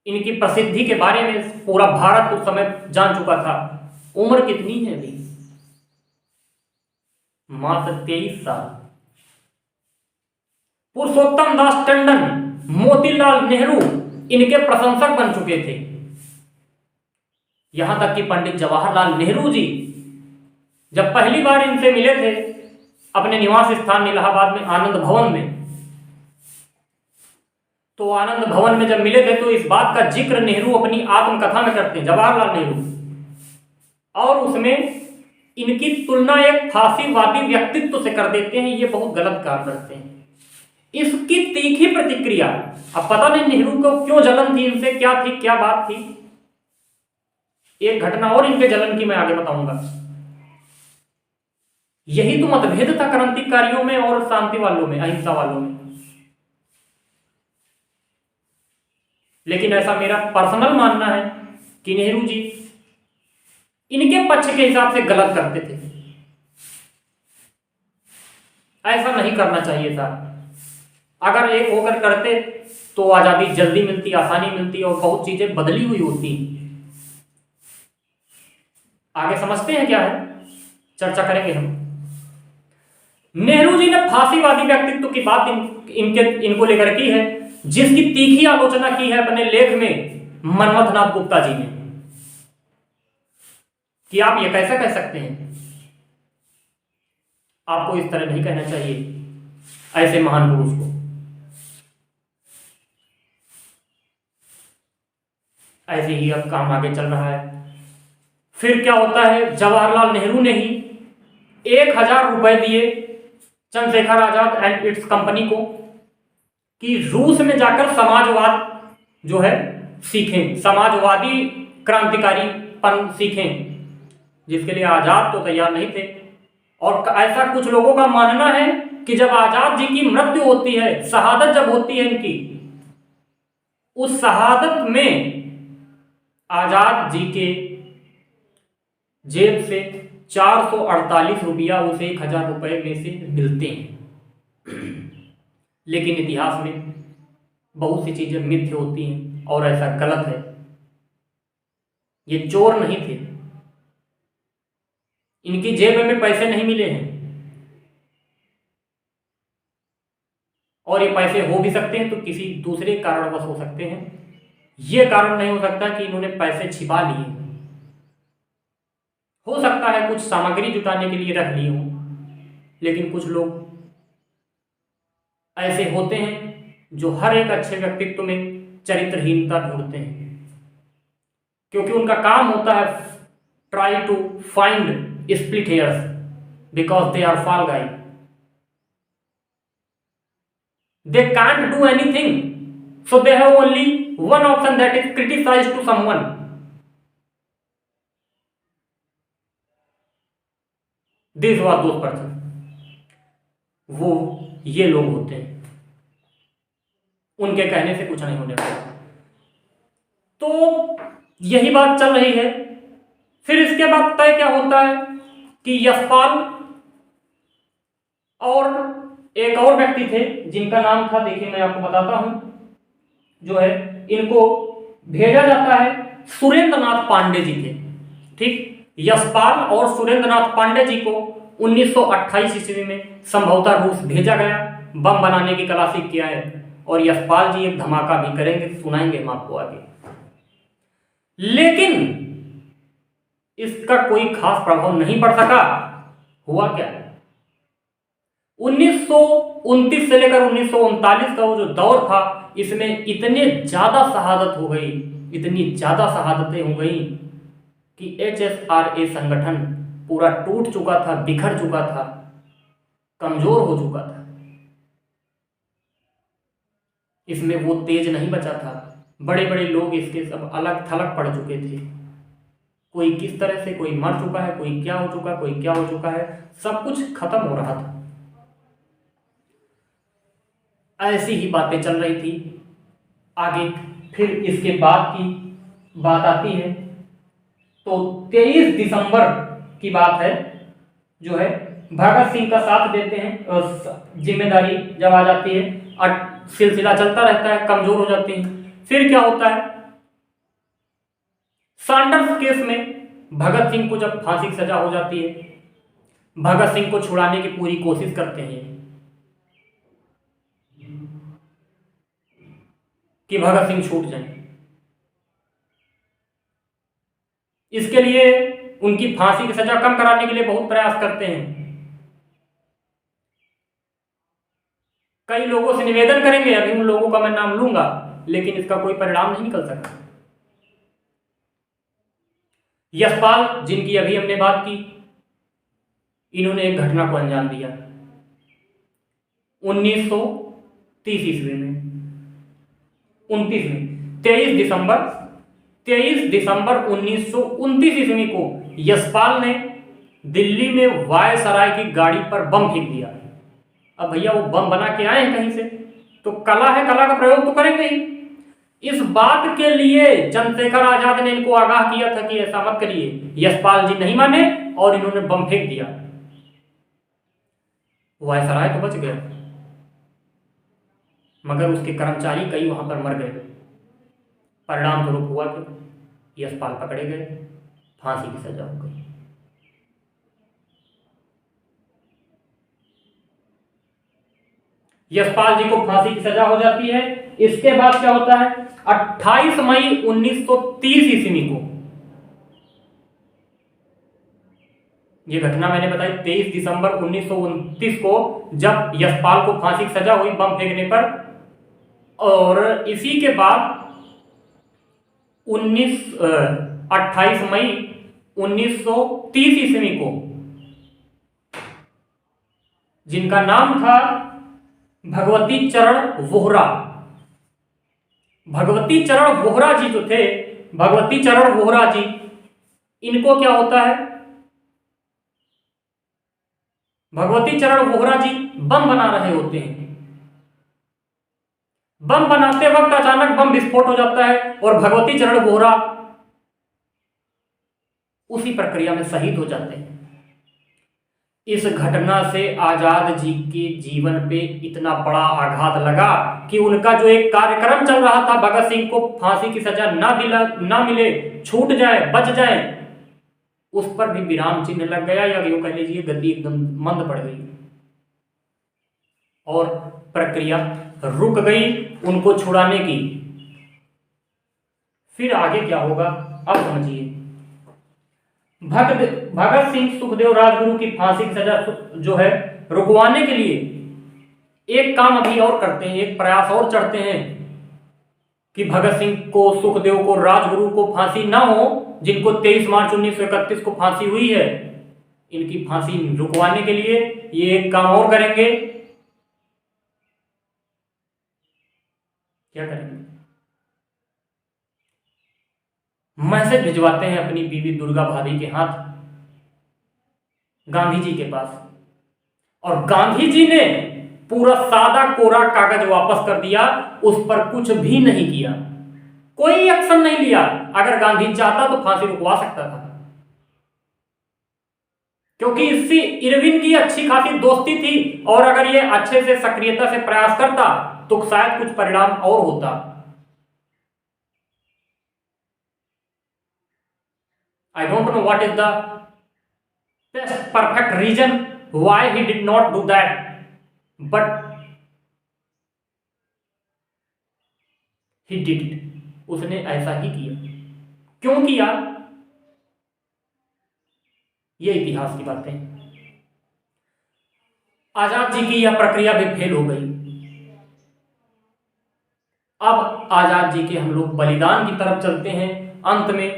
Speaker 1: इनकी प्रसिद्धि के बारे में पूरा भारत उस समय जान चुका था। उम्र कितनी है अभी? मात्र 23 साल। पुरुषोत्तम दास टंडन, मोतीलाल नेहरू इनके प्रशंसक बन चुके थे। यहां तक कि पंडित जवाहरलाल नेहरू जी जब पहली बार इनसे मिले थे अपने निवास स्थान इलाहाबाद में आनंद भवन में, तो आनंद भवन में जब मिले थे तो इस बात का जिक्र नेहरू अपनी आत्मकथा में करते हैं, जवाहरलाल नेहरू, और उसमें इनकी तुलना एक फांसीवादी व्यक्तित्व से कर देते हैं। ये बहुत गलत काम करते हैं। इसकी तीखी प्रतिक्रिया, अब पता नहीं नेहरू को क्यों जलन थी इनसे, क्या थी, क्या बात थी। एक घटना और इनके जलन की मैं आगे बताऊंगा। यही तो मतभेद था क्रांतिकारियों में और शांति वालों में, अहिंसा वालों में। लेकिन ऐसा मेरा पर्सनल मानना है कि नेहरू जी इनके पक्ष के हिसाब से गलत करते थे। ऐसा नहीं करना चाहिए था। अगर एक होकर करते तो आजादी जल्दी मिलती, आसानी मिलती और बहुत चीजें बदली हुई होती। आगे समझते हैं क्या है, चर्चा करेंगे हम। नेहरू जी ने फांसीवादी व्यक्तित्व की बात इनको लेकर की है, जिसकी तीखी आलोचना की है अपने लेख में मनमथनाथ गुप्ता जी ने, कि आप ये कैसे कह सकते हैं, आपको इस तरह नहीं कहना चाहिए ऐसे महान पुरुष को। ऐसे ही अब काम आगे चल रहा है। फिर क्या होता है, जवाहरलाल नेहरू ने ही 1000 रुपए दिए Chandrashekhar Azad and it's company को कि रूस में जाकर समाजवाद जो है सीखें, समाजवादी क्रांतिकारीपन सीखें, जिसके लिए आजाद तो तैयार नहीं थे। और ऐसा कुछ लोगों का मानना है कि जब आजाद जी की मृत्यु होती है, शहादत जब होती है इनकी, उस शहादत में आजाद जी के जेब से 448 रुपया उस 1000 रुपए में से मिलते हैं। लेकिन इतिहास में बहुत सी चीजें मिथ्य होती हैं और ऐसा गलत है। ये चोर नहीं थे, इनकी जेब में पैसे नहीं मिले हैं, और ये पैसे हो भी सकते हैं तो किसी दूसरे कारणवश हो सकते हैं। ये कारण नहीं हो सकता कि इन्होंने पैसे छिपा लिए। हो सकता है कुछ सामग्री जुटाने के लिए रख लिए हों, लेकिन कुछ लोग ऐसे होते हैं जो हर एक अच्छे व्यक्तित्व में चरित्रहीनता ढूंढते हैं, क्योंकि उनका काम होता है try to find split hairs because they are fall guy. They can't do anything, so they have only one option, that is criticize to someone. This was those person. वो ये लोग होते हैं, उनके कहने से कुछ नहीं होने वाला। तो यही बात चल रही है। फिर इसके बाद तय क्या होता है कि यशपाल और एक और व्यक्ति थे जिनका नाम था, देखिए मैं आपको बताता हूं, जो है इनको भेजा जाता है, सुरेंद्र नाथ पांडे जी थे। ठीक, यशपाल और सुरेंद्र नाथ पांडे जी को 1928 ईस्वी में संभवतः रूस भेजा गया, बम बनाने की कला सीख के आए। और यशपाल जी एक धमाका भी करेंगे, सुनाएंगे हम आपको आगे। लेकिन इसका कोई खास प्रभाव नहीं पड़ सका। हुआ क्या, 1929 से लेकर 1939 का वो जो दौर था, इसमें इतने ज्यादा शहादत हो गई, इतनी ज्यादा शहादतें हो गई कि HSRA संगठन पूरा टूट चुका था, बिखर चुका था, कमजोर हो चुका था। इसमें वो तेज नहीं बचा था। बड़े बड़े लोग इसके सब अलग थलग पड़ चुके थे। कोई किस तरह से, कोई मर चुका है, कोई क्या हो चुका है, कोई क्या हो चुका है, सब कुछ खत्म हो रहा था। ऐसी ही बातें चल रही थी आगे। फिर इसके बाद की बात आती है तो 23 दिसंबर की बात है, जो है भगत सिंह का साथ देते हैं, और जिम्मेदारी जब आ जाती है और सिलसिला चलता रहता है, कमजोर हो जाती है। फिर क्या होता है, सैंडर्स केस में भगत सिंह को जब फांसी की सजा हो जाती है, भगत सिंह को छुड़ाने की पूरी कोशिश करते हैं कि भगत सिंह छूट जाए। इसके लिए उनकी फांसी की सजा कम कराने के लिए बहुत प्रयास करते हैं। कई लोगों से निवेदन करेंगे, अभी उन लोगों का मैं नाम लूंगा, लेकिन इसका कोई परिणाम नहीं निकल सका। यशपाल, जिनकी अभी हमने बात की, इन्होंने एक घटना को अंजाम दिया 1930 ईस्वी में, 29 में 23 दिसंबर 1929 ईस्वी को यशपाल ने दिल्ली में वायसराय की गाड़ी पर बम फेंक दिया। अब भैया वो बम बना के आए हैं कहीं से, तो कला है, कला का प्रयोग तो करेंगे ही। इस बात के लिए चंद्रशेखर आजाद ने इनको आगाह किया था कि ऐसा मत करिए। यशपाल जी नहीं माने और इन्होंने बम फेंक दिया। वायसराय तो बच गया, मगर उसके कर्मचारी कई वहां पर मर गए। परिणाम स्वरूप हुआ कि यशपाल पकड़े गए, फांसी की सजा हो गई। यशपाल जी को फांसी की सजा हो जाती है। इसके बाद क्या होता है, 28 मई 1930 ईस्वी को, ये घटना मैंने बताई 23 दिसंबर 1929 को, जब यशपाल को फांसी की सजा हुई बम फेंकने पर। और इसी के बाद 28 मई 1930 ईस्वी को, जिनका नाम था भगवती चरण वोहरा, भगवती चरण वोहरा जी जो थे, भगवती चरण वोहरा जी, इनको क्या होता है, भगवती चरण वोहरा जी बम बना रहे होते हैं। बम बनाते वक्त अचानक बम विस्फोट हो जाता है और भगवती चरण वोहरा उसी प्रक्रिया में शहीद हो जाते हैं। इस घटना से आजाद जी के जीवन पे इतना बड़ा आघात लगा कि उनका जो एक कार्यक्रम चल रहा था, भगत सिंह को फांसी की सजा ना मिले, छूट जाए, बच जाए, उस पर भी विराम चिन्ह लग गया, या यूं कह लीजिए गति एकदम मंद पड़ गई और प्रक्रिया रुक गई उनको छुड़ाने की। फिर आगे क्या होगा अब समझिए। भगत सिंह सुखदेव राजगुरु की फांसी की सजा जो है रुकवाने के लिए एक काम अभी और करते हैं, एक प्रयास और चढ़ते हैं कि भगत सिंह को, सुखदेव को, राजगुरु को फांसी ना हो, जिनको 23 मार्च 1931 को फांसी हुई है, इनकी फांसी रुकवाने के लिए ये एक काम और करेंगे। क्या करेंगे, मैसेज भिजवाते हैं अपनी बीवी दुर्गा भाभी के हाथ गांधी जी के पास, और गांधी जी ने पूरा सादा कोरा कागज वापस कर दिया, उस पर कुछ भी नहीं किया, कोई एक्शन नहीं लिया। अगर गांधी चाहता तो फांसी रुकवा सकता था, क्योंकि इससे इरविन की अच्छी खासी दोस्ती थी, और अगर ये अच्छे से सक्रियता से प्रयास करता तो शायद कुछ परिणाम और होता। I don't know what is the best perfect reason why he did not do that, but he did it. उसने ऐसा ही किया। क्यों किया, ये इतिहास की बातें। आजाद जी की यह प्रक्रिया भी फेल हो गई। अब आजाद जी के हम लोग बलिदान की तरफ चलते हैं अंत में,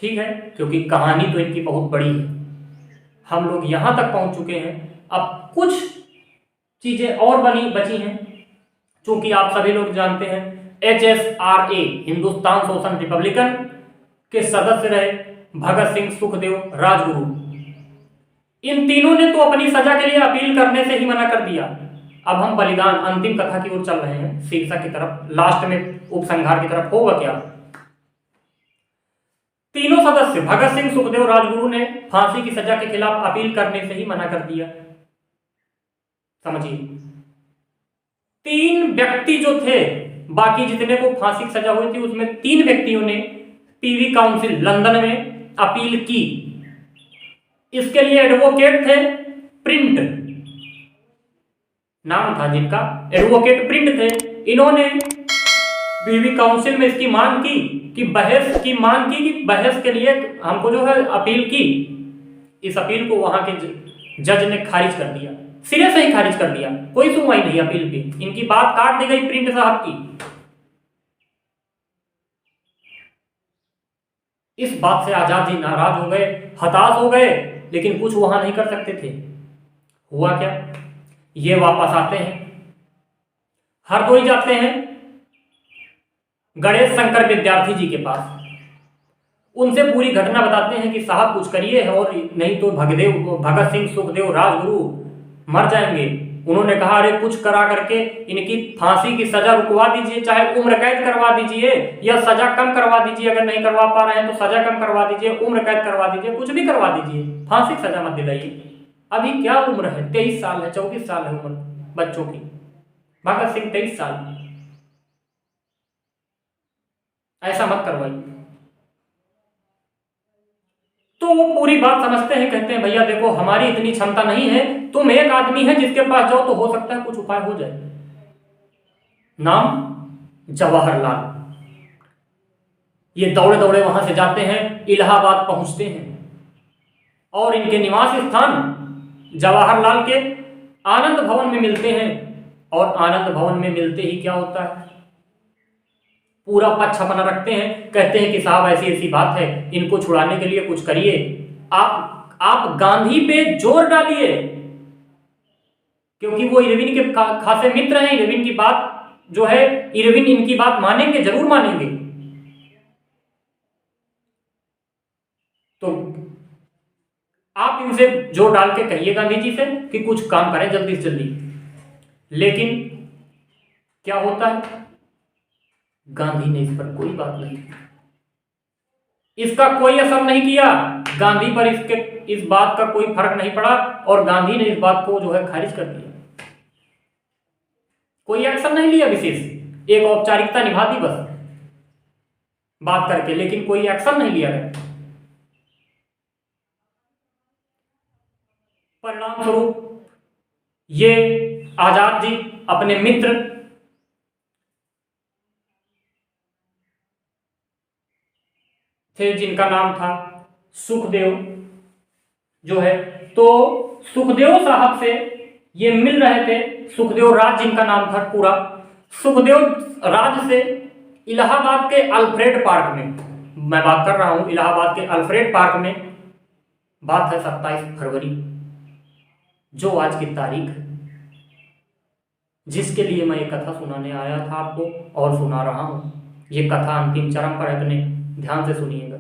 Speaker 1: ठीक है, क्योंकि कहानी तो इनकी बहुत बड़ी है। हम लोग यहां तक पहुंच चुके हैं, अब कुछ चीजें और बची हैं। चूंकि आप सभी लोग जानते हैं HSRA, हिंदुस्तान सोशल रिपब्लिकन के सदस्य रहे भगत सिंह, सुखदेव, राजगुरु। इन तीनों ने तो अपनी सजा के लिए अपील करने से ही मना कर दिया। अब हम बलिदान अंतिम कथा की ओर चल रहे हैं, शीर्षक की तरफ, लास्ट में उपसंहार की तरफ होगा क्या। तीनों सदस्य भगत सिंह, सुखदेव, राजगुरु ने फांसी की सजा के खिलाफ अपील करने से ही मना कर दिया। समझिए, 3 व्यक्ति जो थे, बाकी जितने को फांसी की सजा हुई थी उसमें 3 व्यक्तियों ने पीवी काउंसिल लंदन में अपील की। इसके लिए एडवोकेट थे प्रिंट, नाम था जिनका, एडवोकेट प्रिंट थे। इन्होंने पीवी काउंसिल में इसकी मांग की कि बहस के लिए हमको जो है अपील की। इस अपील को वहां के जज ने खारिज कर दिया, सिरे से ही खारिज कर दिया, कोई सुनवाई नहीं अपील पे, इनकी बात काट दी गई प्रिंट साहब की। इस बात से आजाद जी नाराज हो गए, हताश हो गए, लेकिन कुछ वहां नहीं कर सकते थे। हुआ क्या, ये वापस आते हैं, हरदोई जाते हैं गणेश शंकर विद्यार्थी जी के पास। उनसे पूरी घटना बताते हैं कि साहब कुछ करिए और नहीं तो भगत सिंह, सुखदेव, राजगुरु मर जाएंगे। उन्होंने कहा अरे कुछ करा करके इनकी फांसी की सजा रुकवा दीजिए, चाहे उम्र कैद करवा दीजिए या सजा कम करवा दीजिए, अगर नहीं करवा पा रहे हैं तो सजा कम करवा दीजिए, उम्र कैद करवा दीजिए, कुछ भी करवा दीजिए, फांसी की सजा मत दिलाइए। अभी क्या उम्र है, 23 साल है, 34 साल है उम्र बच्चों की। भगत सिंह 23 साल, ऐसा मत करवाइए। तो वो पूरी बात समझते हैं, कहते हैं भैया देखो हमारी इतनी क्षमता नहीं है, तुम एक आदमी है जिसके पास जाओ तो हो सकता है कुछ उपाय हो जाए। नाम जवाहरलाल। ये दौड़े दौड़े वहां से जाते हैं, इलाहाबाद पहुंचते हैं और इनके निवास स्थान जवाहरलाल के आनंद भवन में मिलते हैं। और आनंद भवन में मिलते ही क्या होता है, पूरा पक्ष अपना रखते हैं, कहते हैं कि साहब ऐसी ऐसी बात है, इनको छुड़ाने के लिए कुछ करिए, आप गांधी पे जोर डालिए, क्योंकि वो इरविन के खासे मित्र हैं। इरविन की बात जो है, इरविन इनकी बात मानेंगे, जरूर मानेंगे। तो आप इनसे जोर डाल के कहिए गांधी जी से कि कुछ काम करें जल्दी से जल्दी। लेकिन क्या होता है, गांधी ने इस पर कोई बात नहीं की, इसका कोई असर नहीं किया, गांधी पर इस बात का कोई फर्क नहीं पड़ा और गांधी ने इस बात को जो है खारिज कर दिया। कोई एक्शन नहीं लिया विशेष, एक औपचारिकता निभा दी बस बात करके, लेकिन कोई एक्शन नहीं लिया गया। परिणाम स्वरूप ये आजाद जी अपने मित्र थे जिनका नाम था सुखदेव जो है, तो सुखदेव साहब से ये मिल रहे थे। सुखदेव राज जिनका नाम था पूरा, सुखदेव राज से इलाहाबाद के अल्फ्रेड पार्क में, मैं बात कर रहा हूं इलाहाबाद के अल्फ्रेड पार्क में, बात है 27 फरवरी, जो आज की तारीख है, जिसके लिए मैं ये कथा सुनाने आया था आपको और सुना रहा हूं। ये कथा अंतिम चरम पर है, अपने ध्यान से सुनिएगा।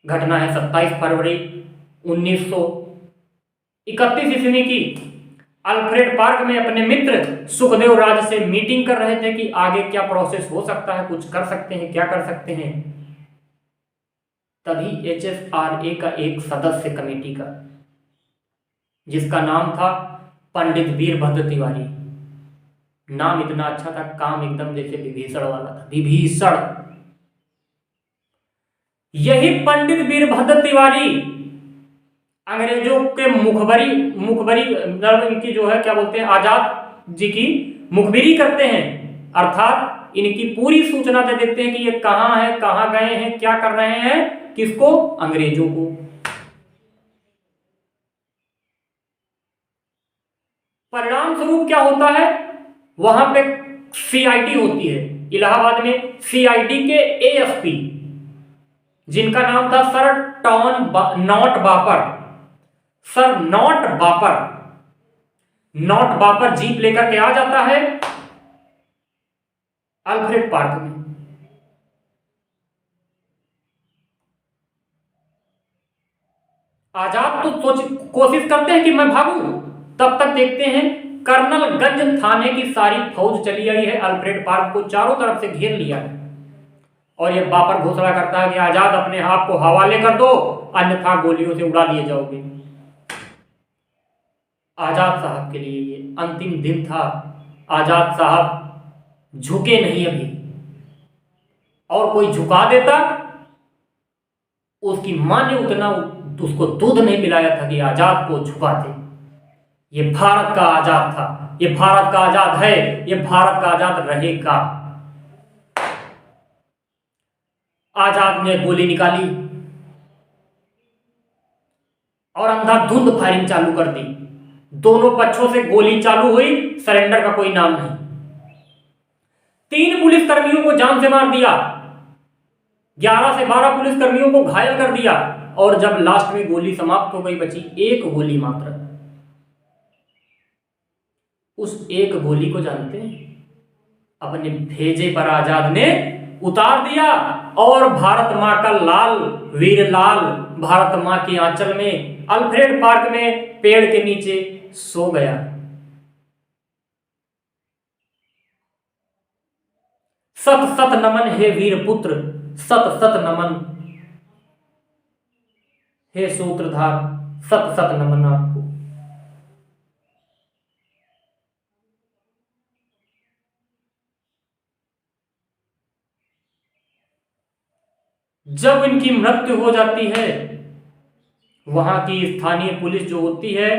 Speaker 1: घटना है 27 फरवरी 1931 ईस्वी की। अल्फ्रेड पार्क में अपने मित्र सुखदेव राज से मीटिंग कर रहे थे कि आगे क्या प्रोसेस हो सकता है, कुछ कर सकते हैं, क्या कर सकते हैं। तभी HSRA का एक सदस्य कमेटी का, जिसका नाम था पंडित वीरभद्र तिवारी, नाम इतना अच्छा था, काम एकदम जैसे विभीषण वाला था, विभीषण। यही पंडित वीरभद्र तिवारी अंग्रेजों के मुखबरी मतलब इनकी जो है क्या बोलते हैं, आजाद जी की मुखबिरी करते हैं, अर्थात इनकी पूरी सूचना दे देते हैं कि ये कहां है, कहां गए हैं, क्या कर रहे हैं, किसको, अंग्रेजों को। परिणाम स्वरूप क्या होता है, वहां पे CID होती है इलाहाबाद में, CID के ASP जिनका नाम था सर नॉट बापर, सर नॉट बापर जीप लेकर के आ जाता है अल्फ्रेड पार्क में। आजाद तो कोशिश करते हैं कि मैं भागूं, तब तक देखते हैं कर्नलगंज थाने की सारी फौज चली आई है, अल्फ्रेड पार्क को चारों तरफ से घेर लिया है और यह बापर घोषणा करता है कि आजाद अपने आप को हवाले कर दो, अन्यथा गोलियों से उड़ा दिए जाओगे। आजाद साहब के लिए ये अंतिम दिन था। आजाद साहब झुके नहीं अभी, और कोई झुका देता, उसकी मां ने उतना उसको दूध नहीं पिलाया था कि आजाद को झुका दे। ये भारत का आजाद था, ये भारत का आजाद है, ये भारत का आजाद रहेगा। आजाद ने गोली निकाली और अंधाधुंध फायरिंग चालू कर दी। दोनों पक्षों से गोली चालू हुई, सरेंडर का कोई नाम नहीं। 3 पुलिस कर्मियों को जान से मार दिया, 11 से 12 पुलिस कर्मियों को घायल कर दिया, और जब लास्ट में गोली समाप्त हो गई, बची 1 गोली मात्र। उस 1 गोली को जानते हैं, अपने भेजे पर आजाद ने उतार दिया और भारत माँ का लाल वीर लाल भारत माँ की आंचल में अल्फ्रेड पार्क में पेड़ के नीचे सो गया। सत सत नमन हे वीर पुत्र, सत सत नमन हे सूत्रधार, सत सत नमन आपको। जब इनकी मृत्यु हो जाती है, वहां की स्थानीय पुलिस जो होती है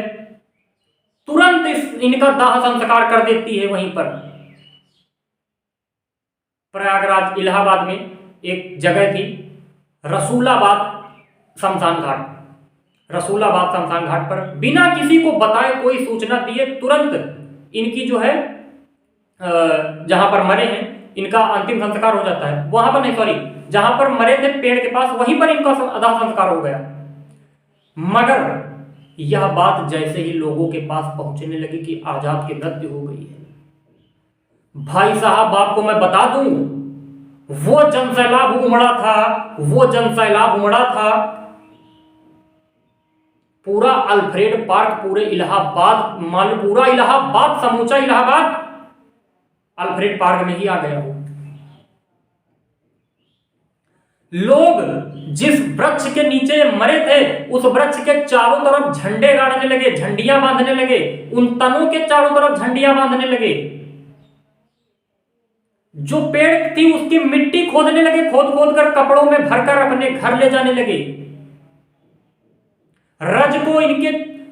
Speaker 1: तुरंत इनका दाह संस्कार कर देती है। वहीं पर प्रयागराज इलाहाबाद में एक जगह थी रसूलाबाद शमशान घाट। रसूलाबाद शमशान घाट पर बिना किसी को बताए, कोई सूचना दिए, तुरंत इनकी जो है जहां पर मरे हैं इनका अंतिम संस्कार हो जाता है। वहां पर नहीं, सॉरी, जहां पर मरे थे पेड़ के पास, वहीं पर इनका दाह संस्कार हो गया। मगर यह बात जैसे ही लोगों के पास पहुंचने लगी कि आजाद की मृत्यु हो गई है, भाई साहब आपको मैं बता दूं, वो जनसैलाब उमड़ा था, वो जनसैलाब उमड़ा था। पूरा अल्फ्रेड पार्क, पूरे इलाहाबाद, मान पूरा इलाहाबाद, समूचा इलाहाबाद अल्फ्रेड पार्क में ही आ गया हो। लोग जिस वृक्ष के नीचे मरे थे उस वृक्ष के चारों तरफ झंडे गाड़ने लगे, झंडियां बांधने लगे, उन तनों के चारों तरफ झंडियां बांधने लगे। जो पेड़ थी उसकी मिट्टी खोदने लगे, खोद खोद कर कपड़ों में भरकर अपने घर ले जाने लगे। रज को इनके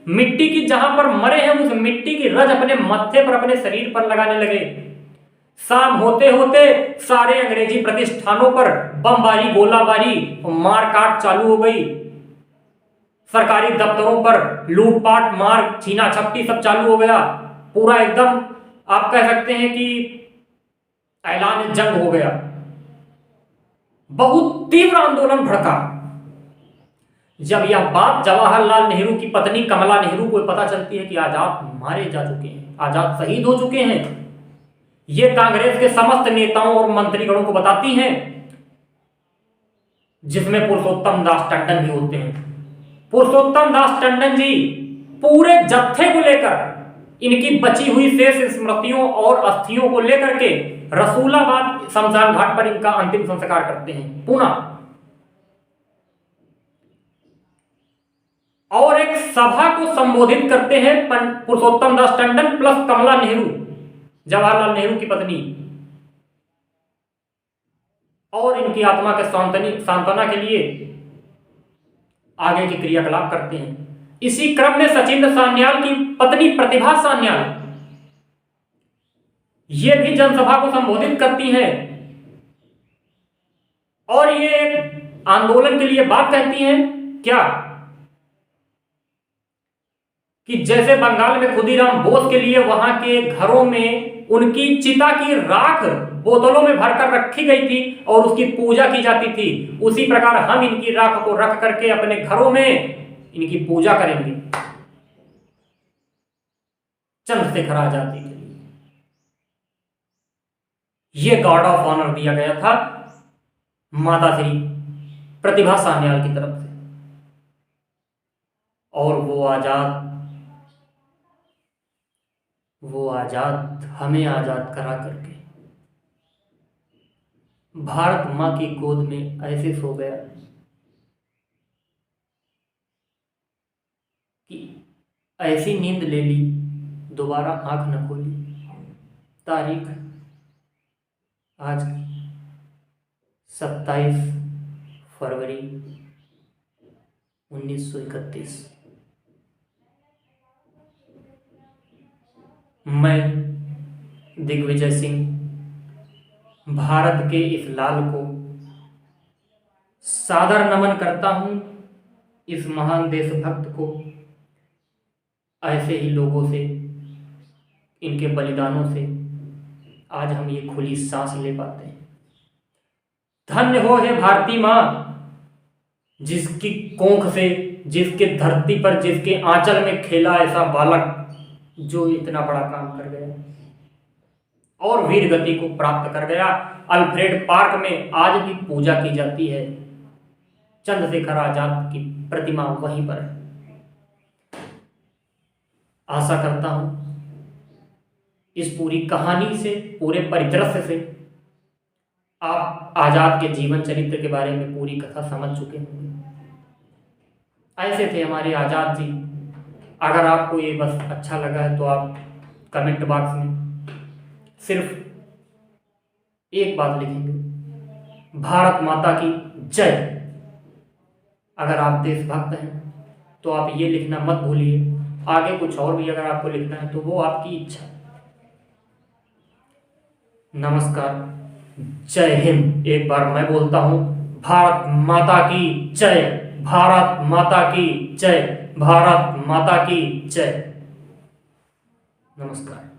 Speaker 1: मिट्टी की, जहां पर मरे हैं उस मिट्टी की रज अपने मत्थे पर, अपने शरीर पर लगाने लगे। शाम होते होते सारे अंग्रेजी प्रतिष्ठानों पर बमबारी, गोलाबारी, मारकाट चालू हो गई। सरकारी दफ्तरों पर लूटपाट, मार, छीना झपटी सब चालू हो गया। पूरा एकदम आप कह सकते हैं कि ऐलान जंग हो गया। बहुत तीव्र आंदोलन भड़का। जब यह बात जवाहरलाल नेहरू की पत्नी कमला नेहरू को पता चलती है कि आजाद मारे जा चुके हैं, आजाद शहीद हो चुके हैं, ये कांग्रेस के समस्त नेताओं और मंत्रीगणों को बताती हैं, जिसमें पुरुषोत्तम दास टंडन भी होते हैं। पुरुषोत्तम दास टंडन जी पूरे जत्थे को लेकर, इनकी बची हुई शेष स्मृतियों और अस्थियों को लेकर के रसूलाबाद शमशान घाट पर इनका अंतिम संस्कार करते हैं पुनः। और एक सभा को संबोधित करते हैं पुरुषोत्तम दास टंडन प्लस कमला नेहरू, जवाहरलाल नेहरू की पत्नी, और इनकी आत्मा के सांत्वना के लिए आगे की क्रियाकलाप करते हैं। इसी क्रम में सचिंद्र सान्याल की पत्नी प्रतिभा सान्याल ये भी जनसभा को संबोधित करती हैं और ये आंदोलन के लिए बात कहती हैं क्या कि जैसे बंगाल में खुदीराम बोस के लिए वहां के घरों में उनकी चिता की राख बोतलों में भरकर रखी गई थी और उसकी पूजा की जाती थी, उसी प्रकार हम इनकी राख को रख करके अपने घरों में इनकी पूजा करेंगे चंद्रशेखर आजाद जी के लिए। यह गार्ड ऑफ ऑनर दिया गया था माता श्री प्रतिभा सान्याल की तरफ से। और वो आजाद हमें आजाद करा करके भारत मां की गोद में ऐसे सो गया कि ऐसी नींद ले ली, दोबारा आंख न खोली। तारीख आज 27 फरवरी 1931। मैं दिग्विजय सिंह भारत के इस लाल को सादर नमन करता हूं। इस महान देशभक्त को ऐसे ही लोगों से, इनके बलिदानों से आज हम ये खुली सांस ले पाते हैं। धन्य हो हे भारती मां, जिसकी कोख से, जिसके धरती पर, जिसके आंचल में खेला ऐसा बालक जो इतना बड़ा काम कर गया। और वीर गति को प्राप्त कर गया। अल्फ्रेड पार्क में आज भी पूजा की जाती है। चंद्रशेखर आजाद की प्रतिमा वहीं पर है। आशा करता हूं इस पूरी कहानी से, पूरे परिदृश्य से आप आजाद के जीवन चरित्र के बारे में पूरी कथा समझ चुके होंगे। ऐसे थे हमारे आजाद जी। अगर आपको ये बस अच्छा लगा है तो आप कमेंट बॉक्स में सिर्फ एक बात लिखेंगे, भारत माता की जय। अगर आप देशभक्त हैं तो आप ये लिखना मत भूलिए। आगे कुछ और भी अगर आपको लिखना है तो वो आपकी इच्छा। नमस्कार, जय हिंद। एक बार मैं बोलता हूं, भारत माता की जय, भारत माता की जय, भारत माता की जय। नमस्कार।